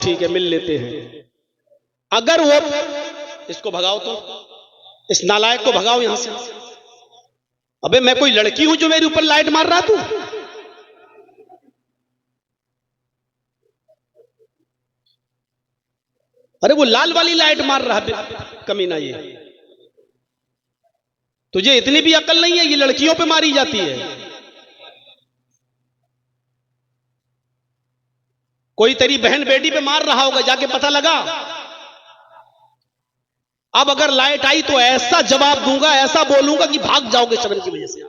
ठीक है मिल लेते हैं। अगर वो इसको भगाओ तो इस नालायक को भगाओ यहां से। अबे मैं कोई लड़की हूं जो मेरे ऊपर लाइट मार रहा तू? अरे वो लाल वाली लाइट मार रहा है कमीना ये। तुझे इतनी भी अकल नहीं है, ये लड़कियों पे मारी जाती है। कोई तेरी बहन बेटी पे मार रहा होगा, जाके पता लगा। अब अगर लाइट आई तो ऐसा जवाब दूंगा, ऐसा बोलूंगा कि भाग जाओगे शर्म की वजह से।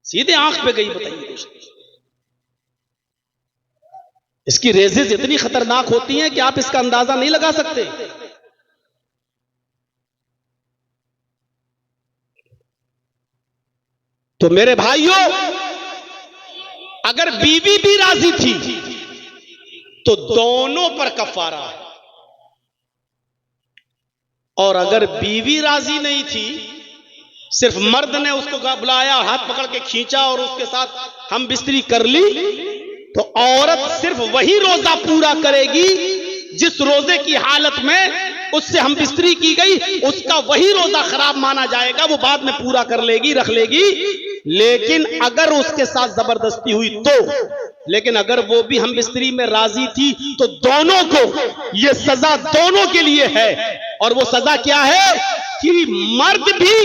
सीधे आंख पे गई, बताइए। इसकी रेजेस इतनी खतरनाक होती हैं कि आप इसका अंदाजा नहीं लगा सकते। तो मेरे भाइयों, अगर बीवी भी राजी थी तो दोनों पर कफारा है, और अगर बीवी राजी नहीं थी, सिर्फ मर्द ने उसको बुलाया, हाथ पकड़ के खींचा और उसके साथ हम बिस्तरी कर ली, तो औरत सिर्फ वही रोजा पूरा करेगी जिस रोजे की हालत में उससे हम बिस्तरी की गई, उसका वही रोजा खराब माना जाएगा, वो बाद में पूरा कर लेगी, रख लेगी। लेकिन अगर उसके साथ जबरदस्ती हुई तो, लेकिन अगर वो भी हम बिस्तरी में राजी थी तो दोनों को ये सजा दोनों के लिए है। और वो सजा क्या है कि मर्द भी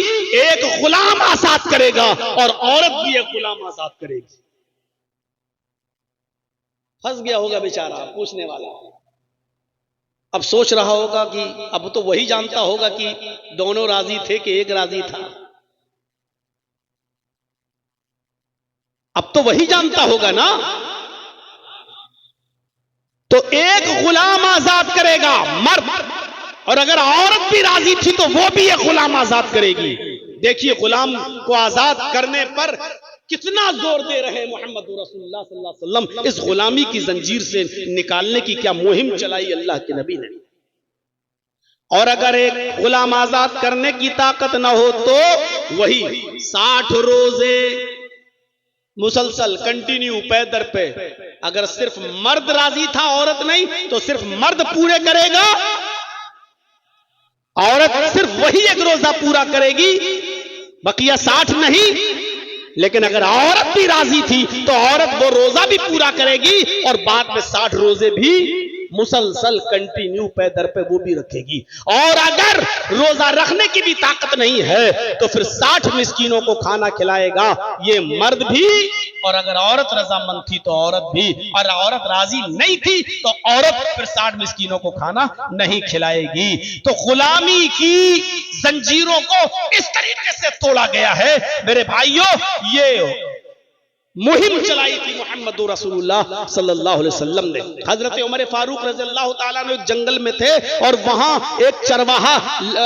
एक गुलाम आजाद करेगा और औरत भी एक गुलाम आजाद करेगी। फंस गया होगा बेचारा पूछने वाला, अब सोच रहा होगा कि अब तो वही जानता होगा कि दोनों राजी थे कि एक राजी था। अब तो वही जानता होगा ना। तो एक गुलाम आजाद करेगा मर्द, और अगर औरत भी राजी थी तो वो भी एक गुलाम आजाद करेगी। देखिए गुलाम को आजाद करने पर कितना जोर दे रहे मोहम्मद रसूलुल्लाह सल्लल्लाहु अलैहि वसल्लम। इस गुलामी की जंजीर से निकालने की क्या मुहिम चलाई अल्लाह के नबी ने। और अगर एक गुलाम आजाद करने की ताकत ना हो तो वही 60 रोजे मुसलसल कंटिन्यू पे दर पे। अगर सिर्फ मर्द राजी था, औरत नहीं, तो सिर्फ मर्द पूरे करेगा, औरत सिर्फ वही एक रोजा पूरा करेगी, बकिया 60 नहीं। लेकिन अगर औरत भी राजी थी तो औरत वो रोजा भी पूरा करेगी और बाद में 60 रोजे भी मुसलसल कंटिन्यू पे दर पे वो भी रखेगी। और अगर रोजा रखने की भी ताकत नहीं है तो फिर 60 मिस्कीनों को खाना खिलाएगा, ये मर्द भी। और अगर औरत रजामंद थी तो औरत भी, और औरत राजी नहीं थी तो औरत फिर 60 मिस्कीनों को खाना नहीं खिलाएगी। तो गुलामी की जंजीरों को इस तरीके से तोड़ा गया है मेरे भाइयों। ये मुहिम चलाई थी मोहम्मद रसूलुल्लाह सल्लल्लाहु अलैहि वसल्लम ने। हजरत उमर फारूक रज़ियल्लाहु ताला अन्हु एक जंगल में थे और वहां एक चरवाहा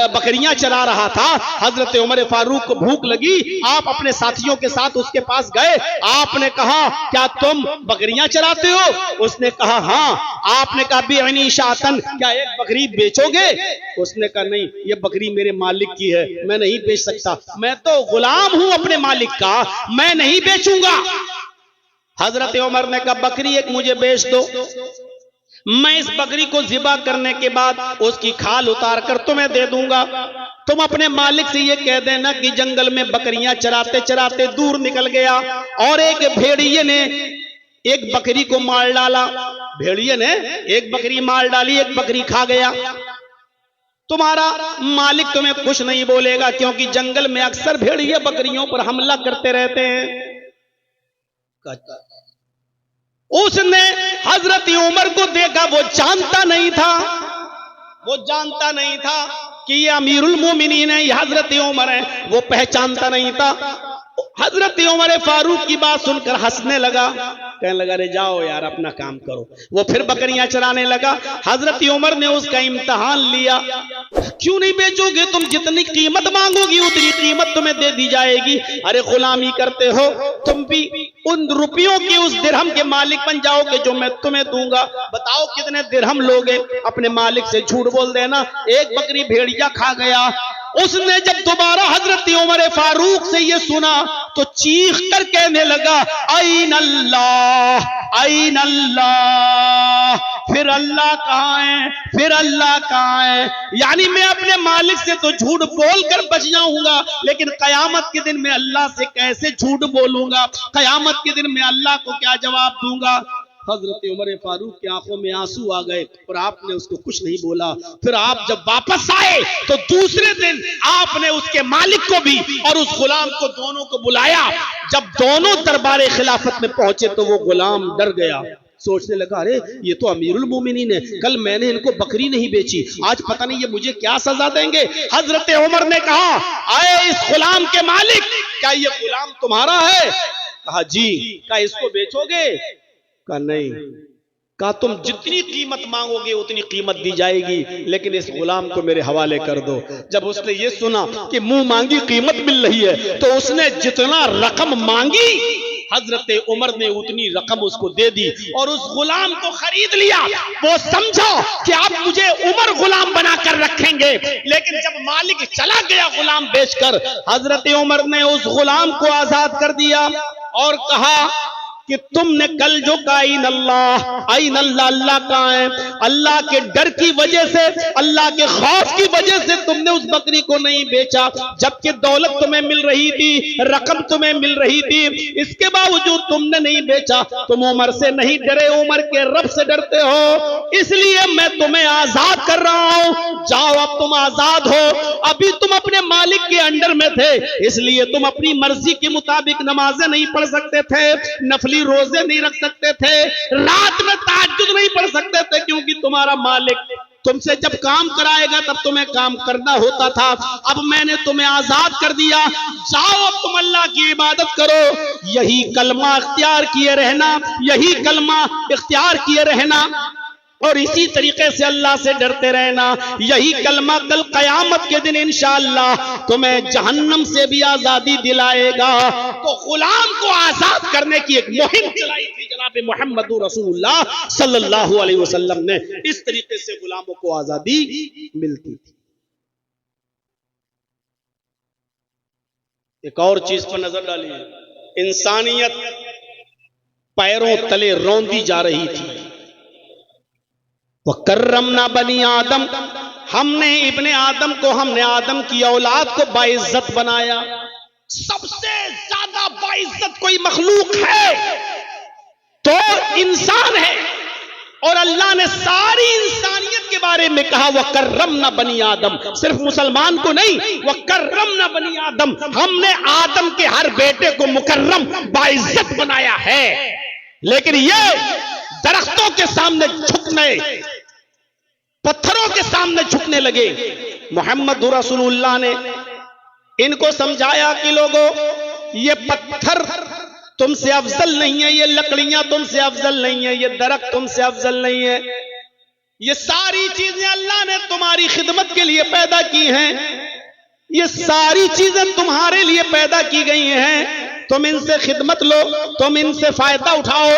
बकरियां चरा रहा था। हजरत उमर फारूक को भूख लगी, आप अपने साथियों के साथ उसके पास गए। आपने कहा क्या तुम बकरियां चराते हो? उसने कहा हाँ। आपने कहा बिअनी शातन, क्या एक बकरी बेचोगे? उसने कहा नहीं, ये बकरी मेरे मालिक की है, मैं नहीं बेच सकता, मैं तो गुलाम हूं अपने मालिक का, मैं नहीं बेचूंगा। हजरत उमर ने कहा बकरी एक मुझे बेच दो, मैं इस बकरी को ज़िबा करने के बाद उसकी खाल उतार कर तुम्हें दे दूंगा। तुम अपने मालिक से ये कह देना कि जंगल में बकरियां चराते चराते दूर निकल गया और एक भेड़िए ने एक बकरी को मार डाला। भेड़िए ने एक बकरी मार डाली, एक बकरी खा गया। तुम्हारा मालिक तुम्हें कुछ नहीं बोलेगा क्योंकि जंगल में अक्सर भेड़िए बकरियों पर हमला करते रहते हैं। उसने हजरत उमर को देखा, वो जानता नहीं था कि ये अमीरुल मोमिनीन है, ये हजरत उमर है, वो पहचानता नहीं था। हजरत उमर फारूक की बात सुनकर हंसने लगा, कहने लगा अरे जाओ यार अपना काम करो। वो फिर बकरियां चराने लगा। हजरत उमर ने उसका इम्तिहान लिया, क्यों नहीं बेचोगे तुम? जितनी कीमत मांगोगी उतनी कीमत तुम्हें दे दी जाएगी। अरे गुलामी करते हो, तुम भी उन रुपयों के उस दिरहम के मालिक बन जाओगे जो मैं तुम्हें दूंगा। बताओ कितने दिरहम लोगे? अपने मालिक से झूठ बोल देना। एक बकरी भेड़िया खा गया। उसने जब दोबारा हजरत उमर फारूक से ये सुना तो चीख कर कहने लगा ऐन अल्लाह, ऐन अल्लाह, फिर अल्लाह कहाँ है, फिर अल्लाह कहाँ है। यानी मैं अपने मालिक से तो झूठ बोलकर बच जाऊंगा, लेकिन कयामत के दिन मैं अल्लाह से कैसे झूठ बोलूंगा, कयामत के दिन मैं अल्लाह को क्या जवाब दूंगा। हजरत उमर फारूक की आंखों में आंसू आ गए और आपने उसको कुछ नहीं बोला। फिर आप जब वापस आए तो दूसरे दिन आपने उसके मालिक को भी और उस गुलाम को दोनों को बुलाया। जब दोनों दरबारे खिलाफत में पहुंचे तो वो गुलाम डर गया, सोचने लगा अरे ये तो अमीरुल मोमिनीन है, कल मैंने इनको बकरी नहीं बेची, आज पता नहीं ये मुझे क्या सजा देंगे। हजरत उमर ने कहा आए इस गुलाम के मालिक, क्या ये गुलाम तुम्हारा है? कहा जी। क्या इसको बेचोगे? कहा नहीं। कहा तुम जितनी कीमत मांगोगे उतनी कीमत दी जाएगी, लेकिन इस गुलाम को मेरे हवाले कर दो। जब उसने ये सुना कि मुंह मांगी कीमत मिल रही है तो उसने जितना रकम मांगी हजरत उमर ने उतनी रकम उसको दे दी और उस गुलाम को खरीद लिया। वो समझो कि आप मुझे उमर गुलाम बनाकर रखेंगे, लेकिन जब मालिक चला गया गुलाम बेचकर, हजरत उमर ने उस गुलाम को आजाद कर दिया और कहा कि तुमने कल जो कहा ऐन अल्लाह, ऐन अल्लाह, अल्लाह कहाँ है? अल्लाह के डर की वजह से, अल्लाह के खौफ की वजह से तुमने उस बकरी को नहीं बेचा, जबकि दौलत तुम्हें मिल रही थी, रकम तुम्हें मिल रही थी, इसके बावजूद तुमने नहीं बेचा। तुम उमर से नहीं डरे, उमर के रब से डरते हो, इसलिए मैं तुम्हें आजाद कर रहा हूं। जाओ अब तुम आजाद हो। अभी तुम अपने मालिक के अंडर में थे, इसलिए तुम अपनी मर्जी के मुताबिक नमाजें नहीं पढ़ सकते थे, नफली रोजे नहीं रख सकते थे, रात में तहज्जुद नहीं पढ़ सकते थे, क्योंकि तुम्हारा मालिक तुमसे जब काम कराएगा तब तुम्हें काम करना होता था। अब मैंने तुम्हें आजाद कर दिया, जाओ अब तुम अल्लाह की इबादत करो, यही कलमा इख्तियार किए रहना, यही कलमा इख्तियार किए रहना और इसी तरीके से अल्लाह से डरते रहना। यही कलमा कल कयामत के दिन इंशाअल्लाह तुम्हें जहन्नम से भी आजादी दिलाएगा। तो गुलाम को आजाद करने की एक मुहिम चलाई थी जनाब मोहम्मद रसूलुल्लाह सल्लल्लाहु अलैहि वसल्लम ने। इस तरीके से गुलामों को आजादी मिलती थी। एक और चीज पर नजर डालिए, इंसानियत पैरों तले रौंदी जा रही थी। वह कर्रमना बनी आदम, हमने इब्ने आदम को, हमने आदम की औलाद को बाइज्जत बनाया। सबसे ज्यादा बाइज्जत कोई मखलूक है तो इंसान है, और अल्लाह ने सारी इंसानियत के बारे में कहा वह कर्रमना बनी आदम। सिर्फ मुसलमान को नहीं, वह कर्रमना बनी आदम, हमने आदम के हर बेटे को मुकर्रम बाइज्जत बनाया है। लेकिन ये दरख्तों के सामने झुकने, पत्थरों के सामने झुकने लगे। मोहम्मद रसूलुल्लाह ने इनको समझाया कि लोगों, ये पत्थर तुमसे अफजल नहीं है, ये लकड़ियां तुमसे अफजल नहीं है, ये दरख्त तुमसे अफजल नहीं है, ये सारी चीजें अल्लाह ने तुम्हारी खिदमत के लिए पैदा की हैं, ये सारी चीजें तुम्हारे लिए पैदा की गई हैं। तुम इनसे खिदमत लो, तुम इनसे फायदा उठाओ,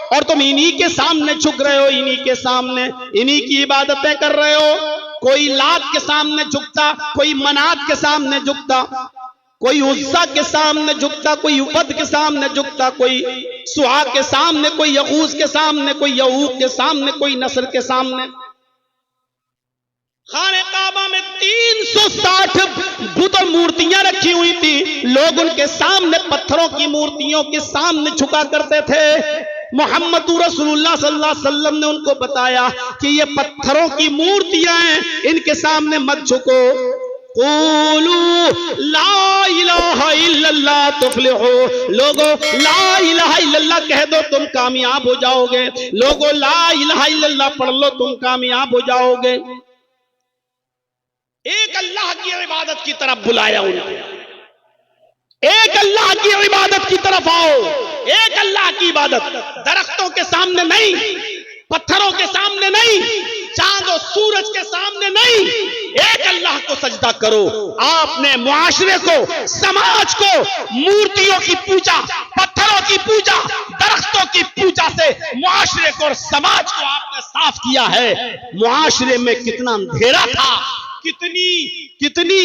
और तुम इन्हीं के सामने झुक रहे हो, इन्हीं के सामने इन्हीं की इबादतें कर रहे हो। कोई लात के सामने झुकता, कोई मनात के सामने झुकता, कोई उज्जा के सामने झुकता, कोई उपद के सामने झुकता, कोई सुहा के सामने, कोई यगूस के सामने, कोई यहूक के सामने, कोई नसर के सामने। खाने काबा में 360 बुत और मूर्तियां रखी हुई थी। लोग उनके सामने, पत्थरों की मूर्तियों के सामने झुका करते थे। मोहम्मद रसूलुल्लाह सल्लल्लाहु अलैहि वसल्लम ने उनको बताया कि ये पत्थरों की मूर्तियां हैं, इनके सामने मत झुको। क़ूलू ला इलाहा इल्लल्लाह तुफ्लिहू, लोगो ला इलाहा इल्लल्लाह कह दो तुम कामयाब हो जाओगे। लोगो ला इलाहा इल्लल्लाह पढ़ लो तुम कामयाब हो जाओगे। एक अल्लाह की इबादत की तरफ बुलाया उनको, एक अल्लाह की इबादत की तरफ आओ, एक अल्लाह की इबादत। दरख्तों के सामने नहीं, पत्थरों के सामने नहीं, चांद और सूरज के सामने नहीं, एक अल्लाह को सजदा करो। आपने मुआशरे को, समाज को मूर्तियों की पूजा, पत्थरों की पूजा, दरख्तों की पूजा से मुआशरे को और समाज को आपने साफ किया है। मुआशरे में कितना अंधेरा था, कितनी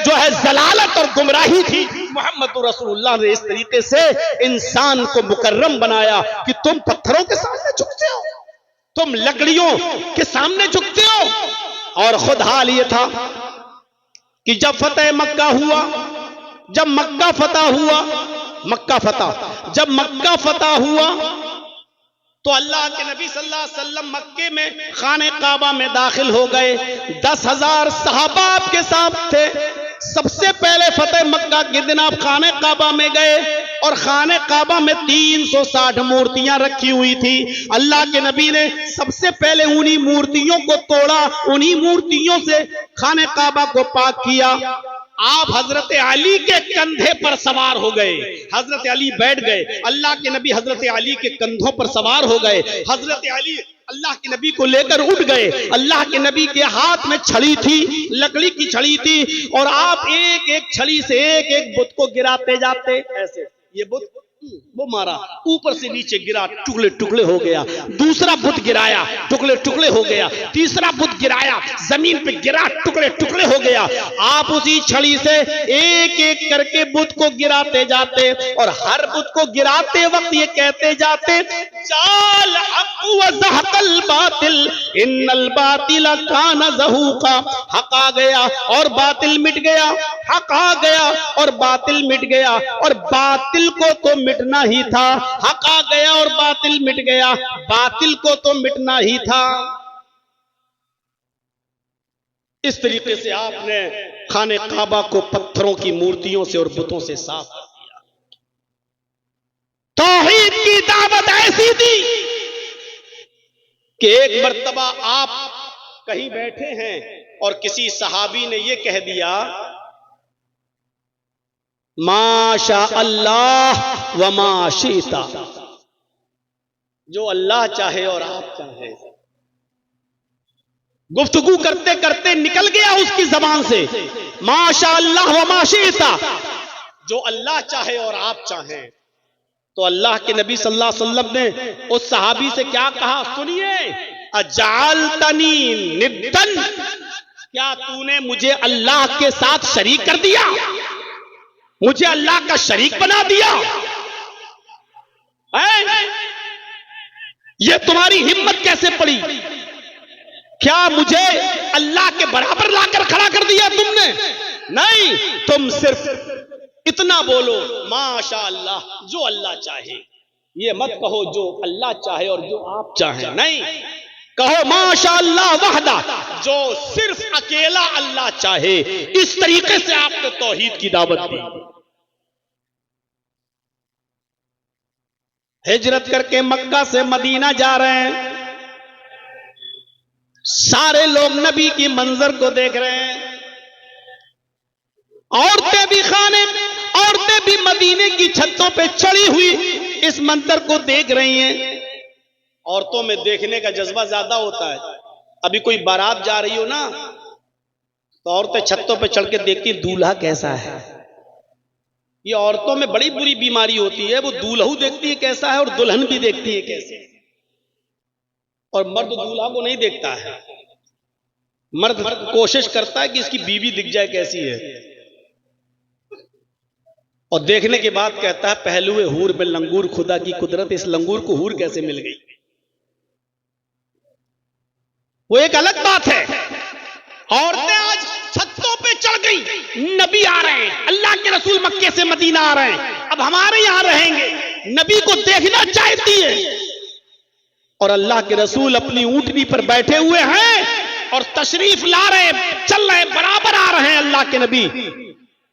जो है जलालत और गुमराही थी, मोहम्मद रसूलुल्लाह ने इस तरीके से इंसान को मुकर्रम बनाया कि तुम पत्थरों के सामने झुकते हो, तुम लकड़ियों के सामने झुकते हो। और खुद हाल ये था कि जब फतेह मक्का हुआ, जब मक्का फतह हुआ, जब मक्का फतह हुआ तो अल्लाह के नबी सल्लल्लाहु अलैहि वसल्लम मक्के में खाने काबा में दाखिल हो गए। 10,000 सहाबा आपके साथ थे। सबसे पहले फतेह मक्का के दिन आप खाने काबा में गए और खाने काबा में 360 मूर्तियां रखी हुई थी। अल्लाह के नबी ने सबसे पहले उन्हीं मूर्तियों को तोड़ा, उन्हीं मूर्तियों से खाने काबा को पाक किया। आप हजरत अली के कंधे पर सवार हो गए, हजरत अली बैठ गए, अल्लाह के नबी हजरत अली के कंधों पर सवार हो गए। हजरत अली अल्लाह के नबी को लेकर उठ गए। अल्लाह के नबी के हाथ में छड़ी थी, लकड़ी की छड़ी थी, और आप एक एक छड़ी से एक एक बुत को गिराते जाते। ऐसे ये बुत वो मारा, ऊपर से नीचे गिरा, टुकड़े टुकड़े हो गया। दूसरा बुत गिराया, टुकड़े टुकड़े हो गया। तीसरा बुत गिराया, जमीन पे गिरा, टुकड़े टुकड़े हो गया। आप उसी छड़ी से एक एक करके बुत को गिराते जाते और हर बुत को गिराते वक्त ये कहते जाते, जाल हक व ज़हक़ल बातिल इन्नल बातिल कान ज़हूक़ा। हक आ गया और बातिल मिट गया, हक आ गया और बातिल मिट गया, और बातिल को तो मिटना ही था। हक आ गया और बातिल मिट गया, बातिल को तो मिटना ही था। इस तरीके से आपने खाने काबा को पत्थरों की मूर्तियों से और बुतों से साफ कर दिया। तौहीद की दावत ऐसी थी कि एक मर्तबा आप कहीं बैठे हैं और किसी सहाबी ने यह कह दिया, माशा अल्लाह व मा शीता, जो अल्लाह चाहे और आप चाहे। गुफ्तगू करते करते निकल गया उसकी जबान से, माशा अल्लाह व मा शीता, जो अल्लाह चाहे और आप चाहें। तो अल्लाह के नबी सल्लल्लाहु अलैहि वसल्लम ने उस सहाबी से क्या कहा, सुनिए, अजालतनी निद्दन, क्या तूने मुझे अल्लाह के साथ शरीक कर दिया, मुझे अल्लाह का शरीक बना दिया है? ये तुम्हारी हिम्मत कैसे पड़ी? क्या मुझे अल्लाह के बराबर लाकर खड़ा कर दिया तुमने? नहीं, तुम सिर्फ इतना बोलो, माशा अल्लाह, जो अल्लाह चाहे। ये मत कहो जो अल्लाह चाहे और जो आप चाहे, नहीं, कहो माशा अल्लाह वहदा, जो सिर्फ अकेला अल्लाह चाहे। इस तरीके से आपने तौहीद की दावत दी। हिजरत करके मक्का से मदीना जा रहे हैं, सारे लोग नबी की मंजर को देख रहे हैं। औरतें भी मदीने की छतों पे चढ़ी हुई इस मंजर को देख रही हैं। औरतों में देखने का जज्बा ज्यादा होता है। अभी कोई बारात जा रही हो ना, तो औरतें छतों पे चढ़ के देखती हैं दूल्हा कैसा है। ये औरतों में बड़ी बुरी बीमारी होती है, वो दूल्हू देखती है कैसा है और दुल्हन भी देखती है कैसे, और मर्द दूल्हा को नहीं देखता है। मर्द कोशिश करता है कि इसकी बीवी दिख जाए कैसी है, और देखने के बाद कहता है पहलुए हूर में लंगूर, खुदा की कुदरत, इस लंगूर को हूर कैसे मिल गई। वो एक अलग बात है। औरतें आज छतों पे चढ़ गई, नबी आ रहे हैं, अल्लाह के रसूल मक्के से मदीना आ रहे हैं, अब हमारे यहां रहेंगे, नबी को देखना चाहती है। और अल्लाह के रसूल अपनी ऊंटनी पर बैठे हुए हैं और तशरीफ ला रहे, चल रहे, बराबर आ रहे हैं अल्लाह के नबी।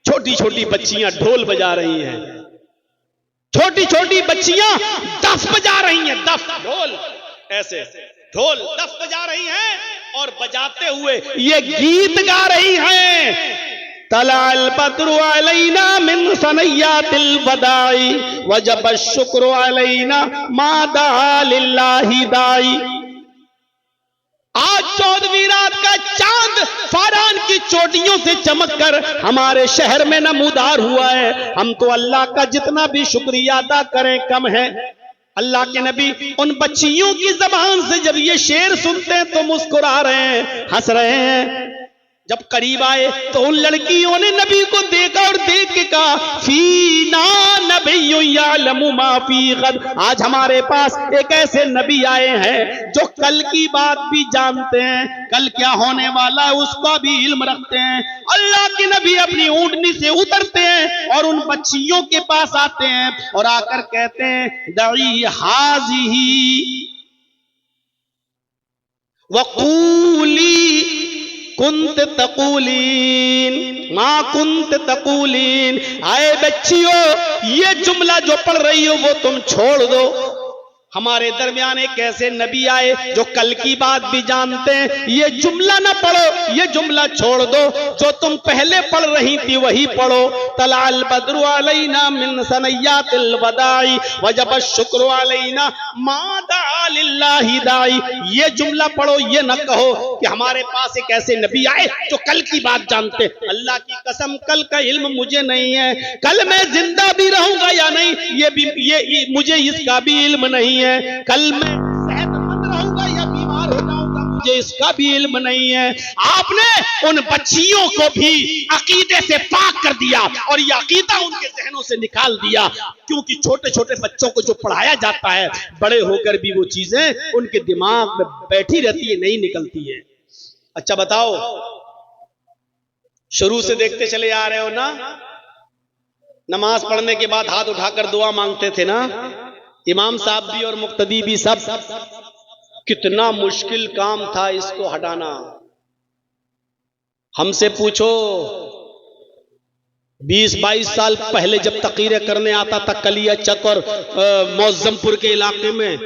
छोटी छोटी बच्चियां ढोल बजा रही हैं, छोटी छोटी बच्चियां दफ बजा रही हैं, दफ ढोल, ऐसे ढोल दफ बजा रही हैं और बजाते हुए ये गीत गा रही हैं, तलाल बद्रु अलैना मिन सनैयातिल वदाई वजब शुक्र अलैना मादा लिल्लाहि दाई। आज 14वीं रात का चांद फारान की चोटियों से चमककर हमारे शहर में नमूदार हुआ है। हम तो अल्लाह का जितना भी शुक्रिया अदा करें कम है। अल्लाह के नबी उन बच्चियों की जबान से जब ये शेर सुनते हैं तो मुस्कुरा रहे हैं, हंस रहे हैं। जब करीब आए तो उन लड़कियों ने नबी को देखा और देख के कहा, फीना नबिय्युन यअलमु मा फी गद, आज हमारे पास एक ऐसे नबी आए हैं जो कल की बात भी जानते हैं, कल क्या होने वाला है उसका भी इल्म रखते हैं। अल्लाह के नबी अपनी ऊंटनी से उतरते हैं और उन बच्चियों के पास आते हैं और आकर कहते हैं, दई हाज़िही वक़ूली कुंत तकूलीन मां कुंत तकूलीन, आए बच्चियों ये जुमला जो पढ़ रही हो वो तुम छोड़ दो। हमारे दरमियान एक ऐसे नबी आए जो कल की बात भी जानते हैं, ये जुमला ना पढ़ो, ये जुमला छोड़ दो, जो तुम पहले पढ़ रही थी वही पढ़ो। तलाल बद्रु अलैना मिन सनय्यातिल वदाई वजब शुक्र अलैना मादा लिल्लाहि दाई, ये जुमला पढ़ो, ये न कहो कि हमारे पास एक ऐसे नबी आए जो कल की बात जानते। अल्लाह की कसम कल का इल्म मुझे नहीं है, कल मैं जिंदा भी रहूंगा या नहीं ये मुझे इसका भी इल्म नहीं है, कल मैं सेहतमंद रहूंगा या बीमार हो जाऊंगा मुझे इसका भी इल्म नहीं है। आपने उन बच्चियों को भी अकीदे से पाक कर दिया और ये अकीदा उनके जहनों से निकाल दिया, क्योंकि छोटे छोटे बच्चों को जो पढ़ाया जाता है बड़े होकर भी वो चीजें उनके दिमाग में बैठी रहती है, नहीं निकलती है। अच्छा बताओ, शुरू से देखते चले आ रहे हो ना, नमाज पढ़ने के बाद हाथ उठाकर दुआ मांगते थे ना, इमाम साहब भी और मुक्तदी भी सब, कितना मुश्किल काम था इसको हटाना। हमसे पूछो 20-22 साल पहले जब तकरीरें करने आता था कलिया चक और मौजमपुर के इलाके में,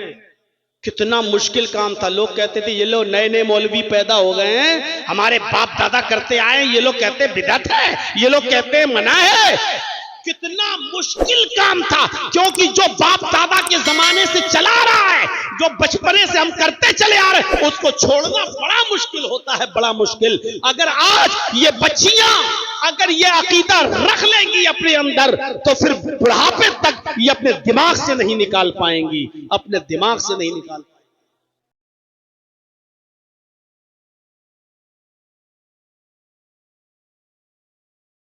कितना मुश्किल काम था। लोग कहते थे ये लोग नए नए मौलवी पैदा हो गए हैं, हमारे बाप दादा करते आए, ये लोग कहते बिदअत है, ये लोग कहते मना है। कितना मुश्किल काम था, क्योंकि जो बाप दादा के जमाने से चला रहा है, जो बचपने से हम करते चले आ रहे हैं, उसको छोड़ना बड़ा मुश्किल होता है, बड़ा मुश्किल। अगर आज ये बच्चियां अगर ये अकीदा रख लेंगी अपने अंदर तो फिर बुढ़ापे तक ये अपने दिमाग से नहीं निकाल पाएंगी, अपने दिमाग से नहीं निकाल पाएंगी।